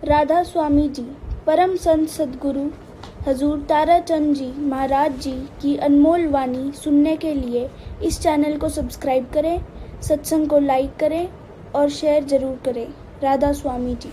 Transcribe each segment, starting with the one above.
राधा स्वामी जी, परम संत सद्गुरु हजूर ताराचंद जी महाराज जी की अनमोल वाणी सुनने के लिए इस चैनल को सब्सक्राइब करें, सत्संग को लाइक करें और शेयर जरूर करें। राधा स्वामी जी।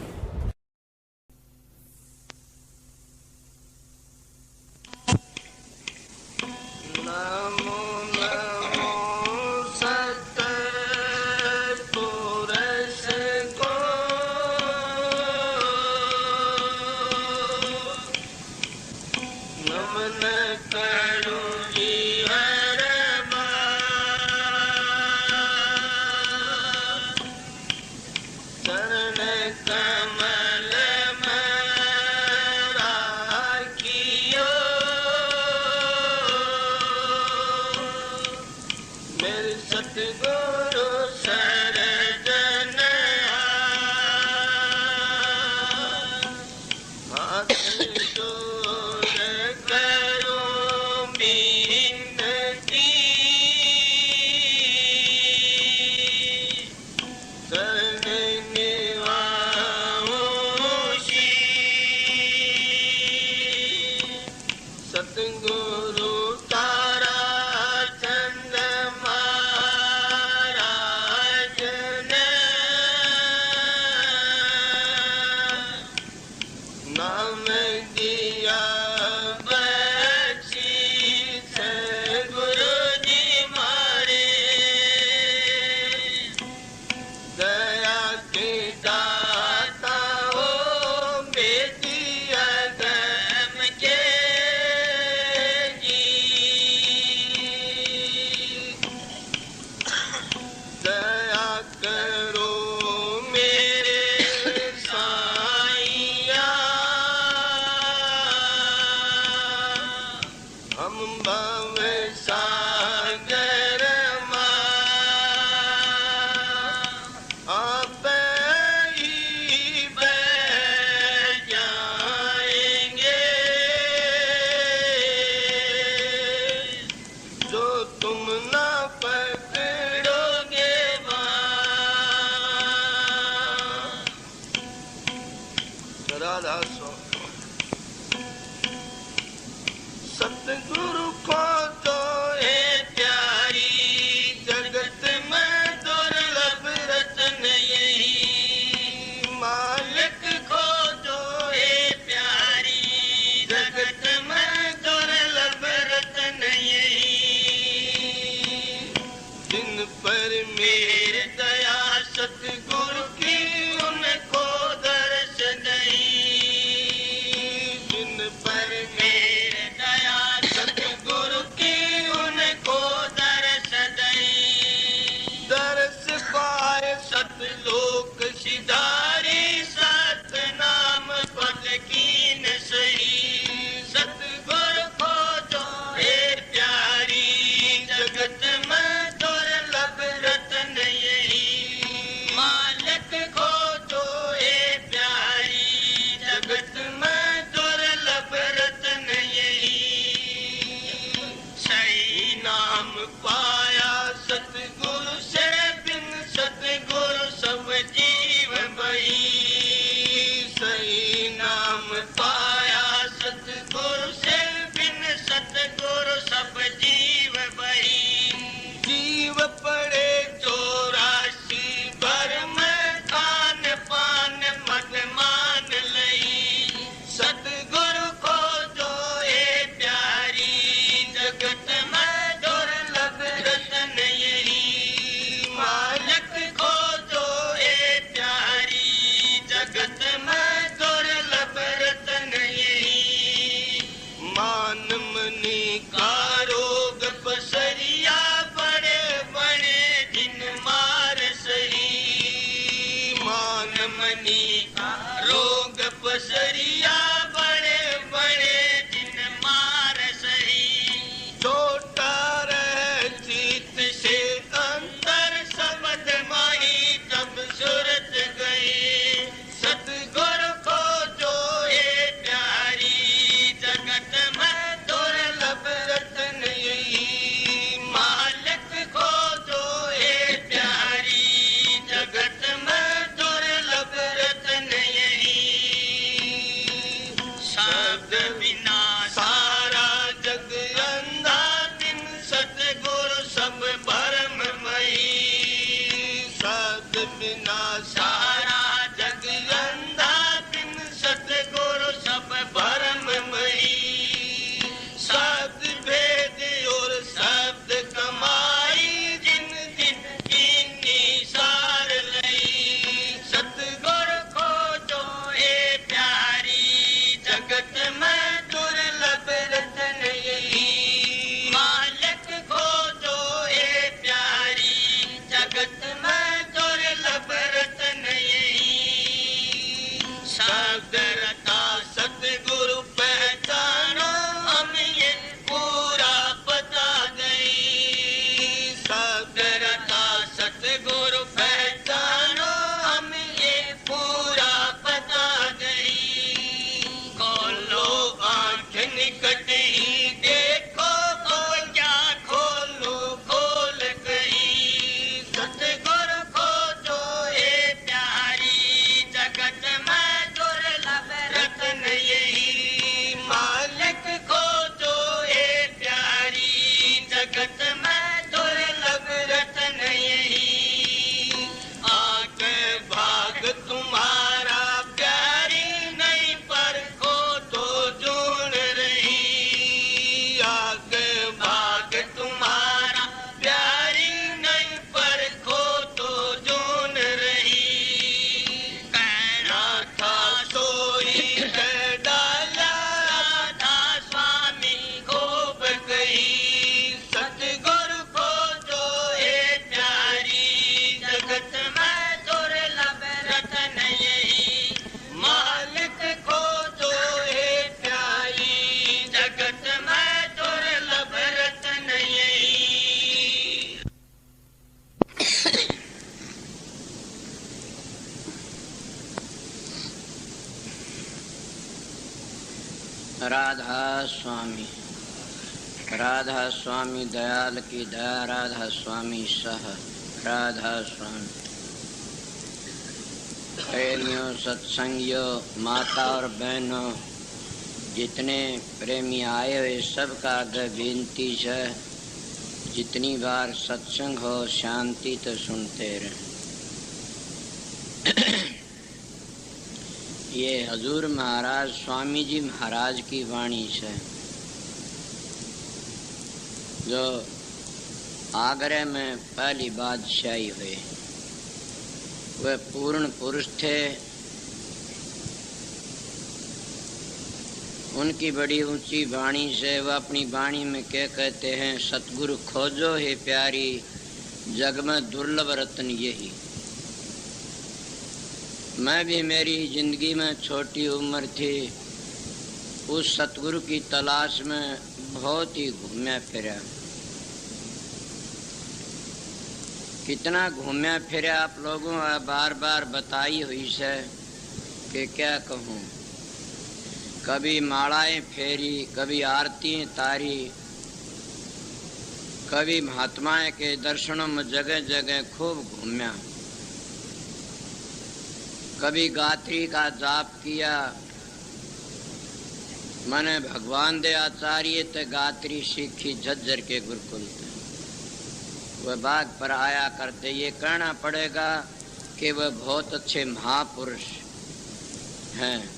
सतगुरु को तो है प्यारी, जगत में दुर्लभ रत्न यही। मालिक को जो है प्यारी, जगत में दुर्लभ रत्न यही। जिन पर मेरी दया सतगुरु की उनको दर्श नहीं, जिन पर मेरी दया सतगुरु राधा स्वामी, राधा स्वामी दयाल की दया, राधा स्वामी सह, राधा स्वामी। प्रेमियों, सत्संगियों, माता और बहनों, जितने प्रेमी आए हुए सबका आगे विनती है, जितनी बार सत्संग हो शांति तो सुनते रहे। ये हजूर महाराज स्वामी जी महाराज की वाणी है, जो आगरे में पहली बादशाही हुई। वे पूर्ण पुरुष थे। उनकी बड़ी ऊंची वाणी से वह अपनी वाणी में क्या कहते हैं, सतगुरु खोजो है प्यारी, जग में दुर्लभ रत्न यही। मैं भी मेरी जिंदगी में छोटी उम्र थी, उस सतगुरु की तलाश में बहुत ही घूमया फिरा। कितना घूमया फिरा आप लोगों बार बार बताई हुई है कि क्या कहूँ। कभी मालाएं फेरी, कभी आरती तारी, कभी महात्माएं के दर्शनों में जगह जगह खूब घूमया। कभी गायत्री का जाप किया। मैंने भगवान दे आचार्य ते गायत्री सीखी झज्जर के गुरुकुल से। वह बाग पर आया करते। ये कहना पड़ेगा कि वह बहुत अच्छे महापुरुष हैं।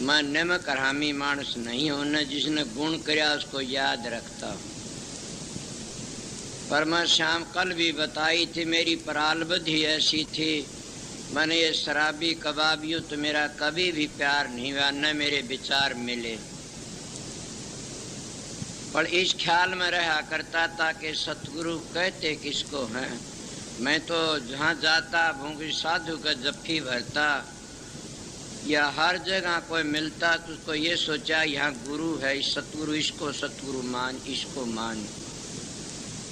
मैं निमक हरामी मानस नहीं हूं, जिसने गुण किया उसको याद रखता हूं। पर मैं शाम कल भी बताई थी, मेरी प्रारब्धि ऐसी थी। मैंने ये शराबी कबाबियों तो मेरा कभी भी प्यार नहीं हुआ, न मेरे विचार मिले। पर इस ख्याल में रहा करता था कि सतगुरु कहते किसको हैं। मैं तो जहाँ जाता भूंगी साधु का जफ्फी भरता, या हर जगह कोई मिलता तो उसको ये सोचा यहाँ गुरु है, इस सतगुरु, इसको सतगुरु मान, इसको मान।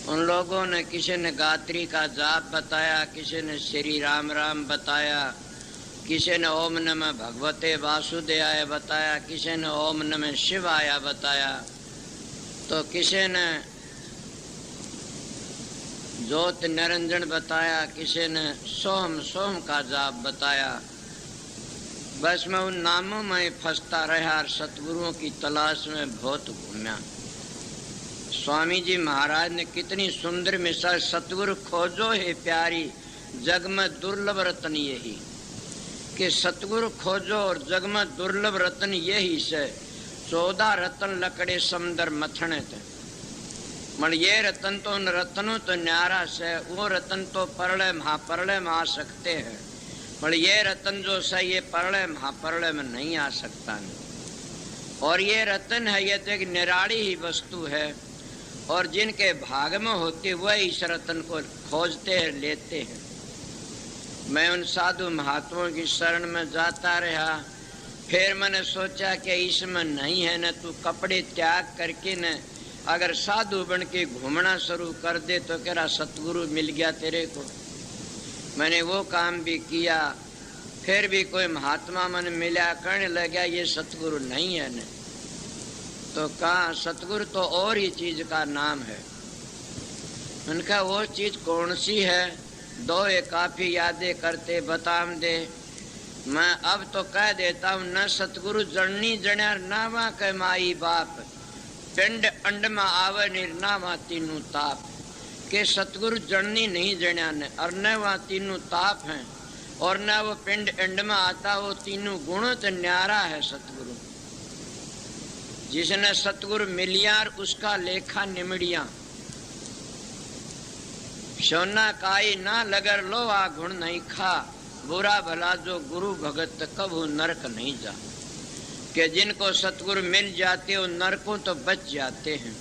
उन लोगों ने किसी ने गायत्री का जाप बताया, किसी ने श्री राम राम बताया, किसी ने ओम नमः भगवते वासुदेवाय बताया, किसी ने ओम नमः शिवाय बताया, तो किसी ने ज्योत निरंजन बताया, किसी ने सोम सोम का जाप बताया। बस मैं उन नामों में फंसता रहा और सतगुरुओं की तलाश में बहुत घूमा। स्वामी जी महाराज ने कितनी सुंदर मिसाल, सतगुरु खोजो है प्यारी, जग में दुर्लभ रत्न यही। कि सतगुरु खोजो और जग में दुर्लभ रत्न यही से। 14 रत्न लकड़े समुद्र मथने थे, मगर ये रत्न तो उन रत्नों तो न्यारा से, वो रत्न तो परले महापरले में आ सकते हैं, पर ये रत्न जो है ये परले महापरले में नहीं आ सकता नहीं। और ये रत्न है, ये तो एक निराली ही वस्तु है, और जिनके भाग में होती वह इस रत्न को खोजते हैं, लेते हैं। मैं उन साधु महात्माओं की शरण में जाता रहा। फिर मैंने सोचा कि इसमें नहीं है न, तू कपड़े त्याग करके न अगर साधु बन के घूमना शुरू कर दे तो कह रहा सतगुरु मिल गया तेरे को। मैंने वो काम भी किया। फिर भी कोई महात्मा मन मिला, कहने लगा ये सतगुरु नहीं है न। तो कहा सतगुरु तो और ही चीज का नाम है। उनका वो चीज कौन सी है? 2 काफी यादें करते बताम दे। मैं अब तो कह देता हूँ, न सतगुरु जड़नी जण्या नावा के माई बाप, पिंड अंड में आवे निर्नावा तीनों ताप। के सतगुरु जड़नी नहीं जण्या ने, और न वहाँ तीनों ताप हैं, और न वो पिंड अंड में आता, वो तीनों गुणों तो न्यारा है सतगुरु। जिसने सतगुरु मिलिया उसका लेखा निमड़िया। सोना काई ना लगर लो आ गुण नहीं खा, बुरा भला जो गुरु भगत कभू नरक नहीं जा। कि जिनको सतगुरु मिल जाते हो नरकों तो बच जाते हैं।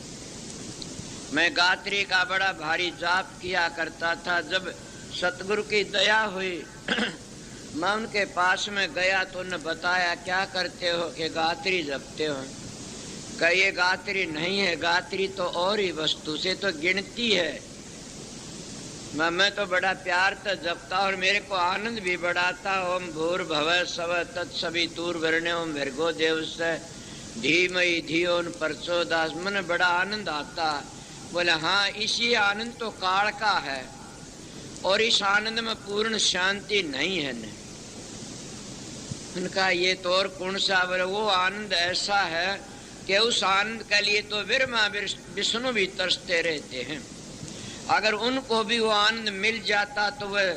मैं गायत्री का बड़ा भारी जाप किया करता था। जब सतगुरु की दया हुई मैं उनके पास में गया तो उन्होंने बताया क्या करते हो? कि गायत्री जपते हो। कही ये गायत्री नहीं है, गायत्री तो और ही वस्तु से तो गिनती है। मैं तो बड़ा प्यार तो जपता और मेरे को आनंद भी बढ़ाता। ओम भूर्भुवः स्वः तत्सवितुर्वरेण्यं भर्गो देवस्य धीमहि धियो न प्रचोदयात्। मन बड़ा आनंद आता। बोले हाँ, इसी आनंद तो काल का है और इस आनंद में पूर्ण शांति नहीं है न। उनका ये तो और कौन सा? बोले वो आनंद ऐसा है कि उस आनंद के लिए तो ब्रह्मा विष्णु भी तरसते रहते हैं। अगर उनको भी वो आनंद मिल जाता तो वह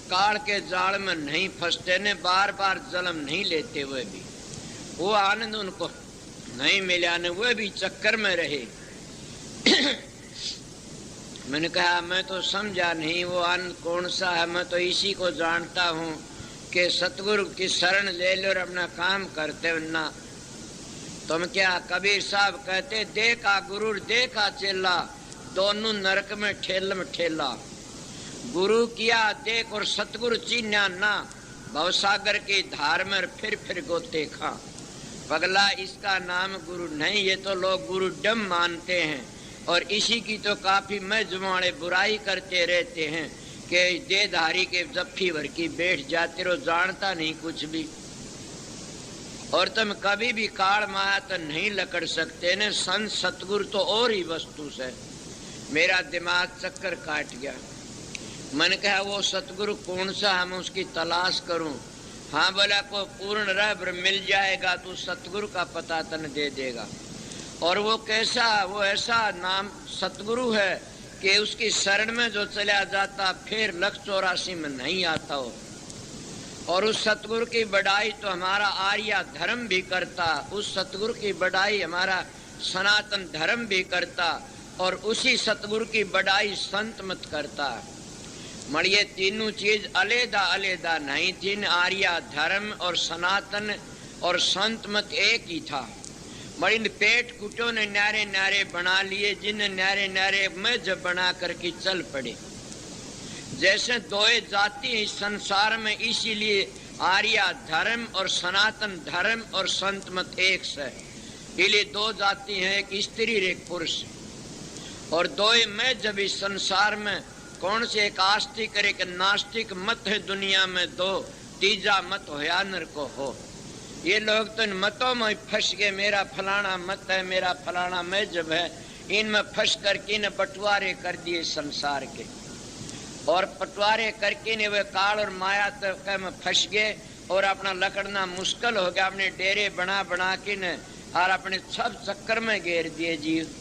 काल के जाल में नहीं फंसते ने, बार बार जन्म नहीं लेते। वह भी वो आनंद उनको नहीं मिला ने, वह भी चक्कर में रहे। मैंने कहा मैं तो समझा नहीं वो आनंद कौन सा है। मैं तो इसी को जानता हूँ कि सतगुरु की शरण ले लो और अपना काम करते ना। तुम क्या, कबीर साहब कहते देखा गुरु देखा चेला, दोनों नरक में ठेला। गुरु किया देख और सतगुरु चिन्हा ना, भवसागर की धार में फिर गोते खा। पगला, इसका नाम गुरु नहीं, ये तो लोग गुरु डम मानते हैं और इसी की तो काफी मैं जुमाड़े बुराई करते रहते हैं कि देधारी के जफ्फी भर की बैठ जाते रहो, जानता नहीं कुछ भी। और तुम कभी भी काल माया तो नहीं लकड़ सकते ने। संत सतगुरु तो और ही वस्तु से। मेरा दिमाग चक्कर काट गया। मैंने कहा वो सतगुरु कौन सा, हम उसकी तलाश करूं? हाँ बोला, को पूर्ण रहबर मिल जाएगा तो सतगुरु का पता तन दे देगा। और वो कैसा? वो ऐसा नाम सतगुरु है कि उसकी शरण में जो चला जाता फिर 184 में नहीं आता हो। और उस सतगुरु की बड़ाई तो हमारा आर्य धर्म भी करता, उस सतगुरु की बड़ाई हमारा सनातन धर्म भी करता, और उसी सतगुरु की बड़ाई संत मत करता। मड़िए तीनों चीज अलग अलग नहीं थी। आर्य धर्म और सनातन और संत मत एक ही था। मड़ी पेट कुटों ने न्यारे न्यारे बना लिए, जिन न्यारे न्यारे में जब बना करके चल पड़े। जैसे दो जाति इस संसार में, इसीलिए आर्य धर्म और सनातन धर्म और संत मत एक से। इसलिए दो जाति हैं, एक स्त्री और एक पुरुष। और दो में जब इस संसार में कौन से एक आस्तिक और एक नास्तिक मत है दुनिया में, दो तीजा मत होया नर को हो। ये लोग तो इन मतों में फंस गए। मेरा फलाना मत है, मेरा फलाना मजहब है, इनमें फंस करके न बंटवारे कर दिए संसार के। और बंटवारे करके ने वे काल और माया तक में फंस गए और अपना लकड़ना मुश्किल हो गया। अपने डेरे बना बना के न और अपने सब चक्कर में घेर दिए जीव।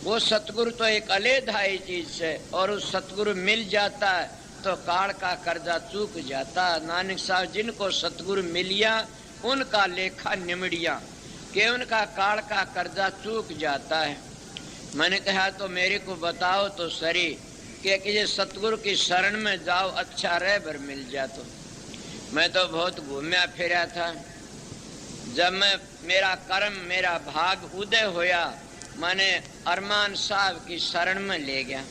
वो सतगुरु तो एक अलेधाई चीज से, और उस सतगुरु मिल जाता है तो काल का कर्जा चूक जाता। नानक साहब जिनको सतगुरु मिलिया उनका लेखा निमड़िया कि उनका काल का कर्जा चूक जाता है। मैंने कहा तो मेरे को बताओ तो सरी कि ये सतगुरु की शरण में जाओ, अच्छा रहबर मिल जा। तो मैं तो बहुत घूमया फिरा था। जब मैं मेरा कर्म मेरा भाग उदय होया, मैंने अरमान साहब की शरण में ले गया।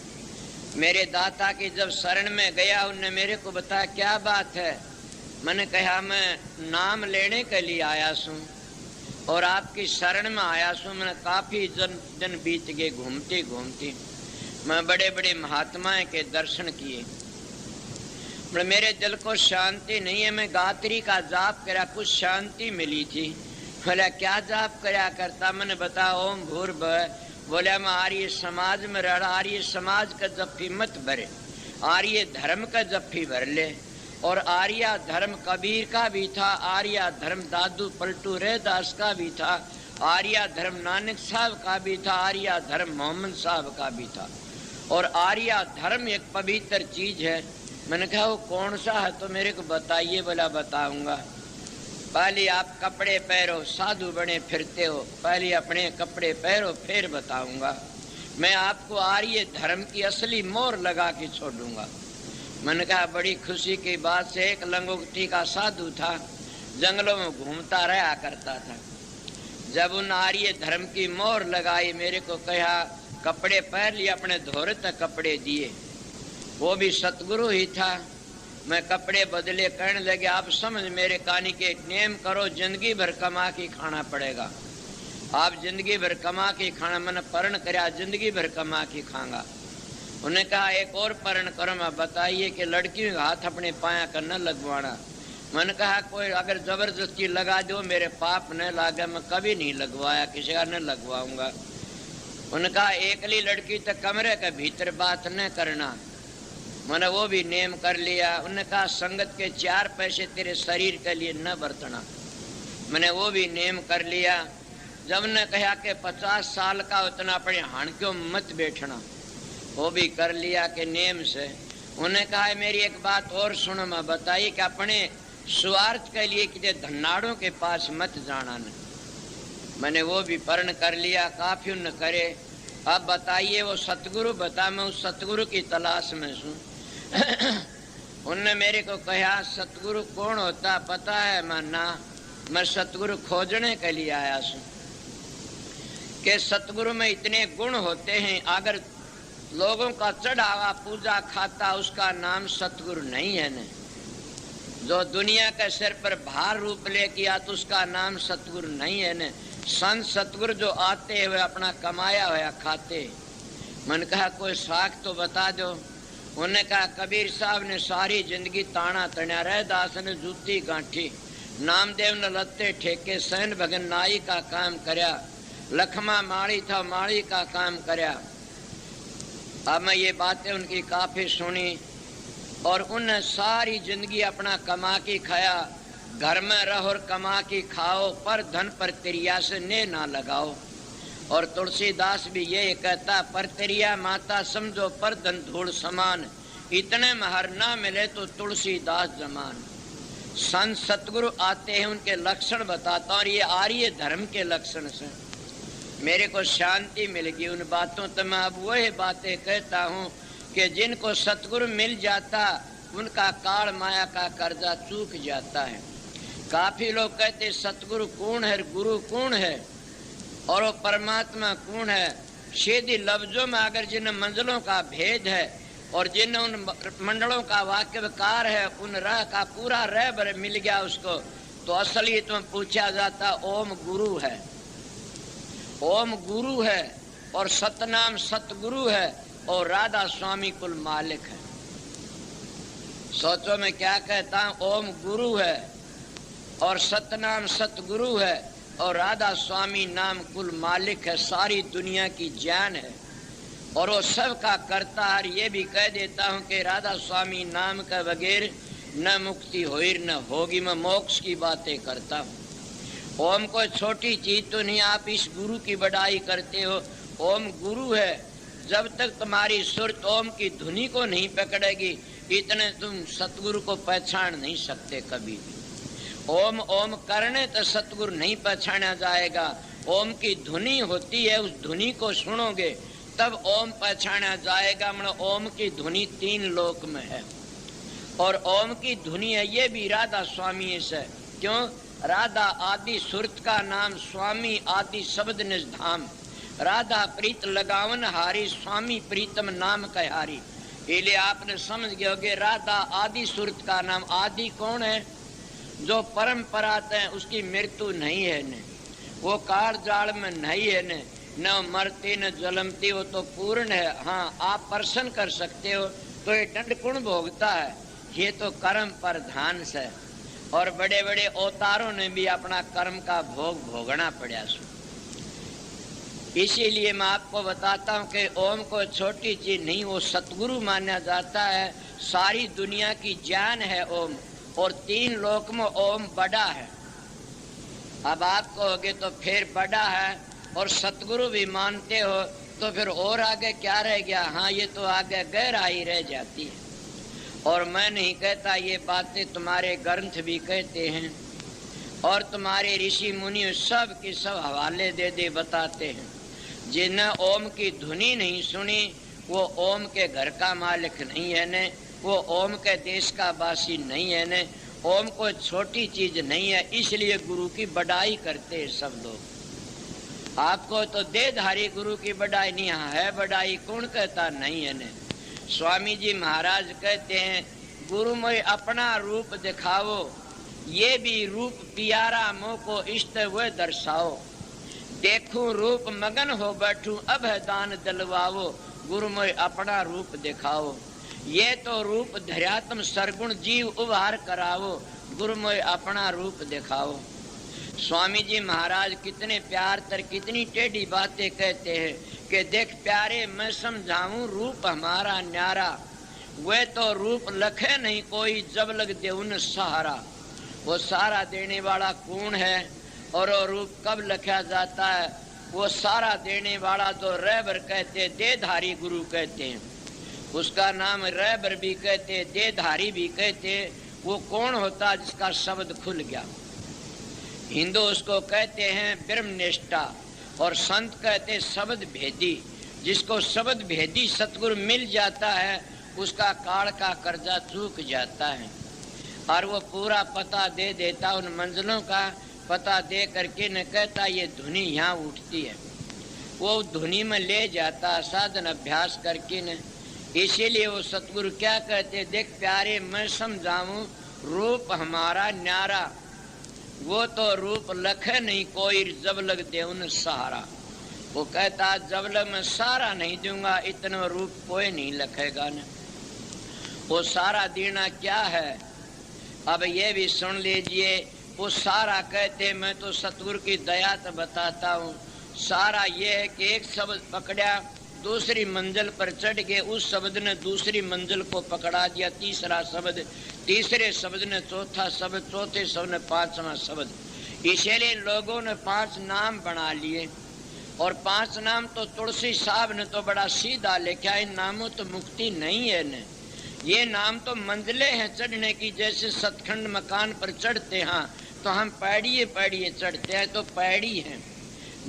मेरे दाता की जब शरण में गया, उनने मेरे को बताया क्या बात है। मैंने कहा मैं नाम लेने के लिए आया सूँ और आपकी शरण में आया सूँ। मैंने काफी दिन बीत गए घूमते घूमते। मैं बड़े बड़े महात्माएं के दर्शन किए, मेरे दिल को शांति नहीं है। मैं गायत्री का जाप करा, कुछ शांति मिली थी। बोला क्या जाप करा करता? मैंने बताया ओम भूर्भुवः। बोला मैं आर्य समाज में रह रहा, आर्य समाज का जफ्फी मत भरे, आर्य धर्म का जफ्फी भर ले। और आर्य धर्म कबीर का भी था, आर्य धर्म दादू पलटू रैदास का भी था, आर्य धर्म नानक साहब का भी था, आर्य धर्म मोहम्मद साहब का भी था। और आर्य धर्म एक पवित्र चीज है। मैंने कहा वो कौन सा है तो मेरे को बताइए। बोला बताऊंगा। पहले आप कपड़े पहनो, साधु बने फिरते हो, पहले अपने कपड़े पहनो फिर बताऊंगा। मैं आपको आर्य धर्म की असली मोहर लगा के छोड़ूंगा। मैंने कहा बड़ी खुशी की बात से। एक लंगोटी का साधु था, जंगलों में घूमता रहा करता था। जब उन आर्य धर्म की मोहर लगाई, मेरे को कहा कपड़े पहन लिए, अपने धोरे तक कपड़े दिए। वो भी सतगुरु ही था। मैं कपड़े बदले करने लगे। आप समझ मेरे कहानी के नेम करो, जिंदगी भर कमा के खाना पड़ेगा। आप जिंदगी भर कमा के खाना, मैंने परण कराया जिंदगी भर कमा के खाऊंगा। उन्हें कहा एक और परण करो, मैं बताइए कि लड़की का हाथ अपने पाया कर न लगवाना। मैंने कहा कोई अगर जबरदस्ती लगा दो मेरे पाप न लागे, मैं कभी नहीं लगवाया, किसी का न लगवाऊंगा। उन्होंने कहा एकली लड़की तो कमरे के भीतर बात न करना, मैंने वो भी नेम कर लिया। उन्होंने कहा संगत के 4 पैसे तेरे शरीर के लिए न बरतना, मैंने वो भी नेम कर लिया। जब ने कहा कि 50 साल का उतना अपने हाणक्यों मत बैठना, वो भी कर लिया कि नेम से। उन्हें कहा मेरी एक बात और सुनो, मैं बताइए कि अपने स्वार्थ के लिए किसी धन्नाड़ों के पास मत जाना न, मैंने वो भी परण कर लिया। काफी न करे। अब बताइए वो सतगुरु बता, मैं उस सतगुरु की तलाश में हूँ। उनने मेरे को कहा सतगुरु कौन होता पता है? मैं सतगुरु खोजने के लिए आया हूँ कि सतगुरु में इतने गुण होते हैं, अगर लोगों का चढ़ावा पूजा खाता उसका नाम सतगुरु नहीं है न। जो दुनिया के सिर पर भार रूप ले किया तो उसका नाम सतगुरु नहीं है न। संत सतगुरु जो आते हुए अपना कमाया हुआ खाते। मन कहा कोई साख तो बता दो। उन्होंने कहा कबीर साहब ने सारी जिंदगी ताना तण्या, रैदास ने जूती गांठी, नामदेव ने लत्ते ठेके, सैन भगन नाई का काम करया, लखमा माड़ी था माड़ी का काम करया। अब मैं ये बातें उनकी काफी सुनी और उन्हें सारी जिंदगी अपना कमा के खाया। घर में रहो और कमा के खाओ, पर धन पर तिरिया से ने ना लगाओ। और तुलसीदास भी ये कहता पर तिरिया माता समझो पर धन धूल समान, इतने में हर ना मिले तो तुलसीदास जमान। संत सतगुरु आते हैं उनके लक्षण बताता और ये आर्य धर्म के लक्षण से मेरे को शांति मिलेगी उन बातों। तो मैं अब वही बातें कहता हूँ कि जिनको सतगुरु मिल जाता उनका काल माया का कर्जा चूक जाता है। काफी लोग कहते सतगुरु कौन है, गुरु कौन है और वो परमात्मा कौन है। सीधी लफ्जों में अगर जिन मंजिलों का भेद है और जिन उन मंडलों का वाक्यकार है, उन रह का पूरा रह मिल गया उसको, तो असलियत में पूछा जाता ओम गुरु है, ओम गुरु है और सतनाम सतगुरु है और राधा स्वामी कुल मालिक है। सोचो मैं क्या कहता हूँ, ओम गुरु है और सतनाम सतगुरु है और राधा स्वामी नाम कुल मालिक है, सारी दुनिया की जान है और वो सब का करता है। ये भी कह देता हूँ कि राधा स्वामी नाम के बगैर न मुक्ति होई न होगी। मैं मोक्ष की बातें करता हूँ। ओम कोई छोटी चीज तो नहीं, आप इस गुरु की बड़ाई करते हो। ओम गुरु है, जब तक तुम्हारी सुरत ओम की धुनी को नहीं पकड़ेगी इतने तुम सतगुरु को पहचान नहीं सकते कभी भी। ओम ओम करने तो सतगुरु नहीं पहचाना जाएगा। ओम की धुनी होती है, उस धुनी को सुनोगे तब ओम पहचाना जाएगा। मतलब ओम की धुनी 3 लोक में है और ओम की धुनी है ये भी राधा स्वामी से। क्यों? राधा आदि सुरत का नाम, स्वामी आदि शब्द निज धाम। राधा प्रीत लगावन हारी, स्वामी प्रीतम नाम कहारी। इसलिए आपने समझ गए होगे राधा आदि सुरत का नाम। आदि कौन है? जो परंपरा है उसकी मृत्यु नहीं है न, वो कार जाल में नहीं है न मरती न जलमती, वो तो पूर्ण है। हाँ आप प्रसन्न कर सकते हो तो ये दंड कौन भोगता है? ये तो कर्म प्रधान से और बड़े बड़े अवतारों ने भी अपना कर्म का भोग भोगना पड़ा। इसीलिए मैं आपको बताता हूँ कि ओम को छोटी चीज नहीं, वो सतगुरु माना जाता है। सारी दुनिया की जान है ओम और 3 लोक में ओम बड़ा है। अब आप कहोगे तो फिर बड़ा है और सतगुरु भी मानते हो तो फिर और आगे क्या रह गया? हाँ ये तो आगे गहराई रह जाती है। और मैं नहीं कहता, ये बातें तुम्हारे ग्रंथ भी कहते हैं और तुम्हारे ऋषि मुनि सब के सब हवाले दे दे बताते हैं। जिन्हें ओम की धुनी नहीं सुनी वो ओम के घर का मालिक नहीं है न, वो ओम के देश का वासी नहीं है न। ओम कोई छोटी चीज नहीं है, इसलिए गुरु की बड़ाई करते हैं सब लोग। आपको तो देहधारी गुरु की बड़ाई नहीं है, बड़ाई कौन कहता नहीं है न। स्वामी जी महाराज कहते हैं गुरु में अपना रूप दिखाओ, ये भी रूप प्यारा मोह को इष्ट हुए दर्शाओ। देखूं रूप मगन हो बैठूं अब है दान दिलवाओ, गुरु मोय अपना रूप दिखाओ। ये तो रूप धर्या तुम सरगुण जीव उभार कराओ, गुरु मोय अपना रूप दिखाओ। स्वामी जी महाराज कितने प्यार तर कितनी टेढ़ी बातें कहते हैं कि देख प्यारे मैं समझाऊं रूप हमारा न्यारा, वे तो रूप लखे नहीं कोई जब लग दे उन सहारा। वो सारा देने वाला कौन है और वो रूप कब लखा जाता है? वो सारा देने वाला तो रहबर कहते, देधारी गुरु कहते हैं। उसका नाम रहबर भी कहते, देधारी भी कहते। वो कौन होता जिसका शब्द खुल गया? हिंदू उसको कहते हैं ब्रह्मनिष्ठा और संत कहते शब्द भेदी। जिसको शब्द भेदी सतगुरु मिल जाता है उसका काल का कर्जा चूक जाता है और वो पूरा पता दे देता, उन मंजिलों का पता दे करके न कहता ये धुनी यहाँ उठती है, वो धुनी में ले जाता साधन अभ्यास करके न। इसीलिए वो सतगुरु क्या कहते, देख प्यारे मैं समझाऊं रूप हमारा न्यारा, वो तो रूप लखे नहीं कोई जब लग दे उन सहारा। वो कहता जब लग मैं सहारा नहीं दूंगा इतना रूप कोई नहीं लखेगा न। वो सारा देना क्या है अब ये भी सुन लीजिए। वो सारा कहते मैं तो सतगुरु की दया तो बताता हूँ। सारा ये है कि एक शब्द पकड़ा दूसरी मंजिल पर चढ़ गए, उस शब्द ने दूसरी मंजिल को पकड़ा दिया, तीसरा शब्द, तीसरे शब्द ने चौथा शब्द, चौथे शब्द ने पांचवा शब्द। इसीलिए लोगों ने 5 नाम बना लिए और 5 नाम तो तुलसी साहब ने तो बड़ा सीधा लिखा, इन नामों तो मुक्ति नहीं है न। ये नाम तो मंजिलें हैं चढ़ने की, जैसे सतखंड मकान पर चढ़ते हैं तो हम पैड़िए पैड़िए चढ़ते हैं तो पैड़ी हैं।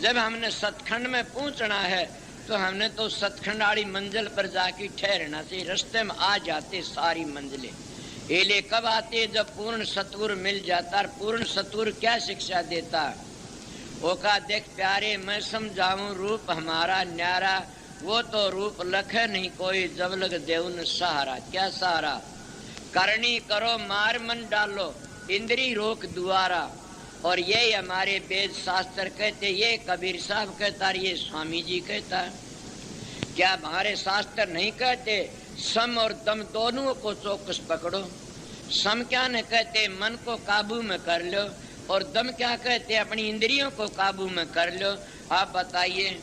जब हमने सतखंड में पहुंचना है तो हमने तो सतखंड वाली मंजिल पर जाके ठहरना चाहिए, रास्ते में आ जाते सारी मंजिलें। ये कब आते जब पूर्ण सतगुरु मिल जाता। और पूर्ण सतगुरु क्या शिक्षा देता? वो का देख प्यारे मैं समझाऊं रूप हमारा न्यारा, वो तो रूप लखे नहीं कोई जब लग देउन सहारा। क्या सहारा? करनी करो मार मन डालो इंद्री रोक दुआरा। और ये हमारे वेद शास्त्र कहते, ये कबीर साहब कहता, ये स्वामी जी कहता। क्या हमारे शास्त्र नहीं कहते सम और दम दोनों को चौकस पकड़ो? सम क्या न कहते मन को काबू में कर लो, और दम क्या कहते अपनी इंद्रियों को काबू में कर लो। आप बताइए,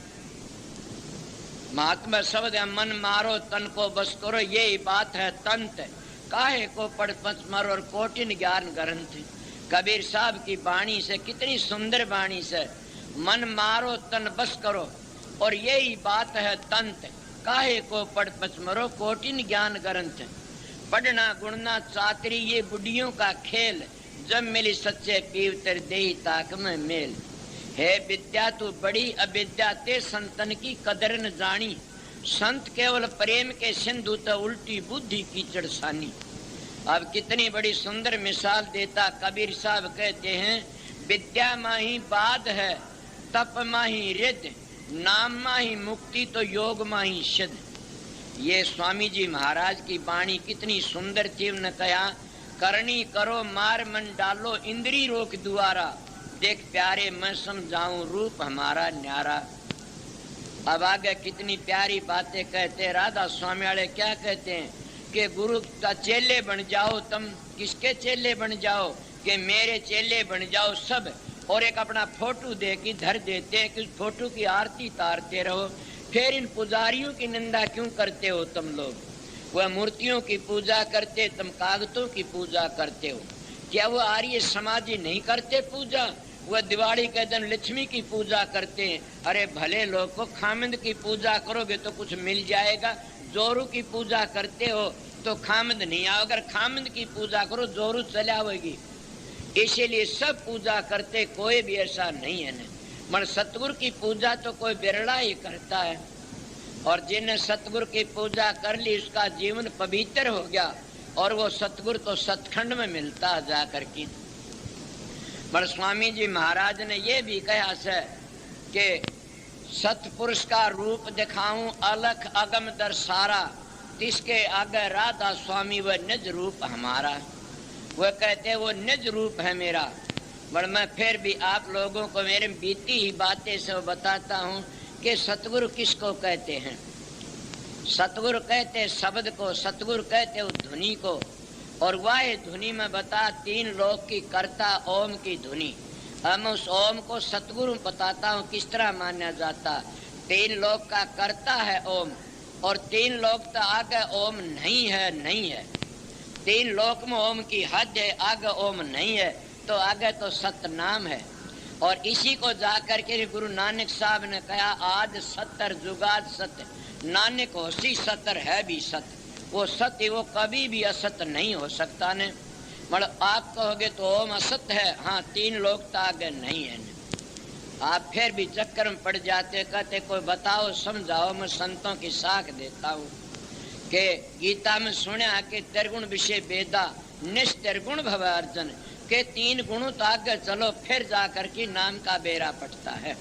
महात्मा शब्द है मन मारो तन को बस करो, यही बात है तंत काहे को पढ़ पच मरो और कोटिन ज्ञान ग्रंथ। कबीर साहब की वाणी से, कितनी सुंदर वाणी से, मन मारो तन बस करो और यही बात है तंत काहे को पढ़ पच मरो कोटिन ज्ञान ग्रंथ। पढ़ना गुणना चातरी ये बुढ़ियों का खेल, जब मिली सच्चे पीव तेरे देही ताक में मेल। है विद्या तू बड़ी अविद्या ते संतन की कदर न जानी, संत केवल प्रेम के सिंधु तो उल्टी बुद्धि की चढ़सानी। अब कितनी बड़ी सुंदर मिसाल देता कबीर साहब, कहते हैं विद्या माही बाद है तप माही रिद, नाम माही मुक्ति तो योग माही सिद्ध। ये स्वामी जी महाराज की वाणी कितनी सुंदर थी। उन्होंने कहा करनी करो मार मन डालो इंद्री रोक दुआरा, देख प्यारे मैं समझाऊं रूप हमारा न्यारा। अब आगे कितनी प्यारी बातें कहते। राधा स्वामी वाले क्या कहते हैं कि गुरु का चेले बन जाओ तुम। किसके चेले बन जाओ? कि मेरे चेले बन जाओ सब। और एक अपना फोटो दे के धर देते हैं कि उस फोटो की आरती तारते रहो। फिर इन पुजारियों की निंदा क्यों करते हो तुम लोग? वह मूर्तियों की पूजा करते, तुम कागजों की पूजा करते हो। क्या वो आर्य समाजी नहीं करते पूजा? वह दिवाली के दिन लक्ष्मी की पूजा करते हैं। अरे भले लोग को खामिंद की पूजा करोगे तो कुछ मिल जाएगा। जोरू की पूजा करते हो तो खामिंद नहीं आओ, अगर खामिंद की पूजा करो जोरू चले आओगी। इसीलिए सब पूजा करते, कोई भी ऐसा नहीं है न। मगर सतगुरु की पूजा तो कोई बिरला ही करता है। और जिन्हें सतगुरु की पूजा कर ली उसका जीवन पवित्र हो गया और वो सतगुरु तो सतखंड में मिलता है जाकर के। पर स्वामी जी महाराज ने ये भी कहा है कि सतपुरुष का रूप दिखाऊं अलख अगम दरसारा, तिसके आगे राधा स्वामी वह निज रूप हमारा। वह कहते वो निज रूप है मेरा। पर मैं फिर भी आप लोगों को मेरे बीती ही बातें से बताता हूँ कि सतगुरु किसको कहते हैं। सतगुरु कहते शब्द को, सतगुरु कहते उस धुनी को। और वह धुनी में बता 3 लोक की करता ओम की धुनी। हम उस ओम को सतगुरु बताता हूँ किस तरह माना जाता। 3 लोक का करता है ओम, और 3 लोक तो आगे ओम नहीं है, नहीं है। 3 लोक में ओम की हद है, आगे ओम नहीं है, तो आगे तो सतनाम है। और इसी को जाकर के गुरु नानक साहब ने कहा, आज सतर जुगाद सत्य, नानक होसी सतर है भी सत्य। वो सत्य वो कभी भी असत्य नहीं हो सकता ने। मतलब आप कहोगे तो ओम असत्य है, हाँ 3 लोक तो आगे नहीं है। आप फिर भी चक्कर में पड़ जाते, कहते कोई बताओ समझाओ। मैं संतों की साख देता हूँ कि गीता में सुना कि त्रिगुण विषय वेदा निस्त्रिगुण भव अर्जुन, के 3 गुणों तो आगे चलो फिर जाकर के नाम का बेड़ा पटता है।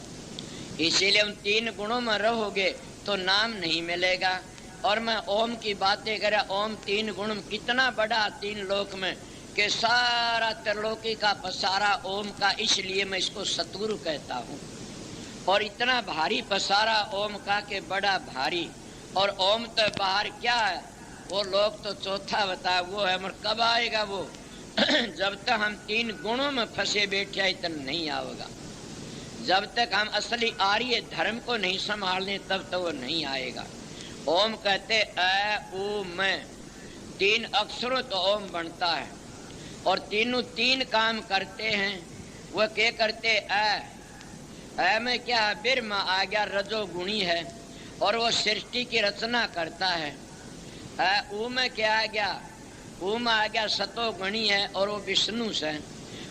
इसीलिए उन 3 गुणों में रहोगे तो नाम नहीं मिलेगा। और मैं ओम की बातें करें, ओम 3 गुण में कितना बड़ा 3 लोक में कि सारा त्रिलोकी का पसारा ओम का, इसलिए मैं इसको सतगुरु कहता हूँ। और इतना भारी पसारा ओम का के बड़ा भारी। और ओम तो बाहर क्या है, वो लोग तो चौथा बताया वो है, मगर कब आएगा वो जब तक हम 3 गुणों में फंसे बैठे इतना नहीं आएगा। जब तक हम असली आर्य धर्म को नहीं संभालने तब तक वो नहीं आएगा। ओम कहते अ उ मैं, 3 अक्षरों तो ओम बनता है। और तीनों 3 काम करते हैं। वह क्या करते, अ में क्या है, बिरमा आ गया, रजोगुणी है और वो सृष्टि की रचना करता है। उ में क्या आ गया, उ में आ गया सतोगुणी है और वो विष्णु से,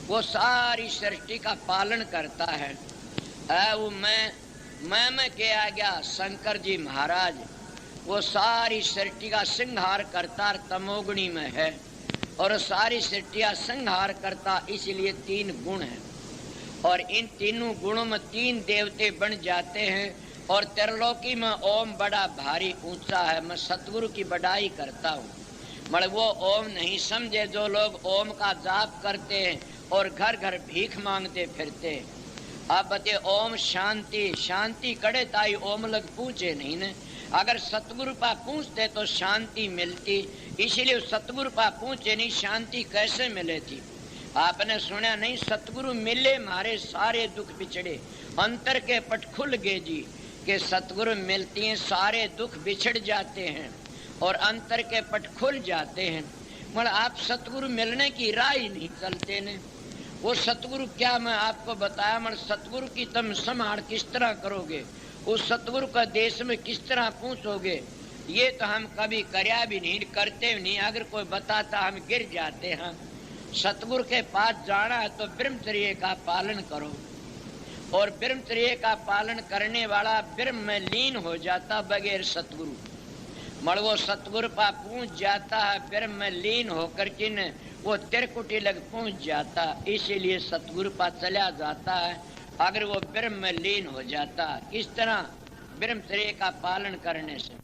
वो सारी सृष्टि का पालन करता है। उ मैं में क्या आ गया, शंकर जी महाराज, वो सारी सृष्टि का संहार करता, तमोगुणी में है और सारी सृष्टि का संहार करता। इसलिए 3 गुण हैं। और इन तीनों गुणों में 3 देवते बन जाते हैं। और त्रिलोकी में ओम बड़ा भारी ऊंचा है। मैं सतगुरु की बड़ाई करता हूँ। मगर वो ओम नहीं समझे जो लोग ओम का जाप करते हैं और घर घर भीख मांगते फिरते हैं। अब बते ओम शांति, शांति कड़े ताई ओम लग पूछे नहीं ने। अगर सतगुरु पा पूछते तो शांति मिलती, इसलिए सतगुरु पा पूछे नहीं, शांति कैसे मिले थी। आपने सुना नहीं, सतगुरु मिले मारे सारे दुख बिछड़े, अंतर के पट खुल गए जी। कि सतगुरु मिलती हैं सारे दुख बिछड़ जाते हैं और अंतर के पट खुल जाते हैं। मगर आप सतगुरु मिलने की राह ही नहीं चलते ने। वो सतगुरु क्या मैं आपको बताया, मगर सतगुरु की तुम संभाल किस तरह करोगे, उस सतगुरु का देश में किस तरह पहुंचोगे, ये तो हम कभी करया भी नहीं, करते भी नहीं। अगर कोई बताता हम गिर जाते हैं। सतगुरु के पास जाना है तो ब्रह्मचर्य का पालन करो। और ब्रह्मचर्य का पालन करने वाला ब्रह्म में लीन हो जाता बगैर सतगुरु। मगर वो सतगुरु पा पहुंच जाता है, ब्रह्म में लीन होकर के न वो त्रिकुटी लग पहुंच जाता। इसीलिए सतगुरु पा चला जाता है अगर वो ब्रह्म में लीन हो जाता। किस तरह, ब्रह्मचर्य का पालन करने से।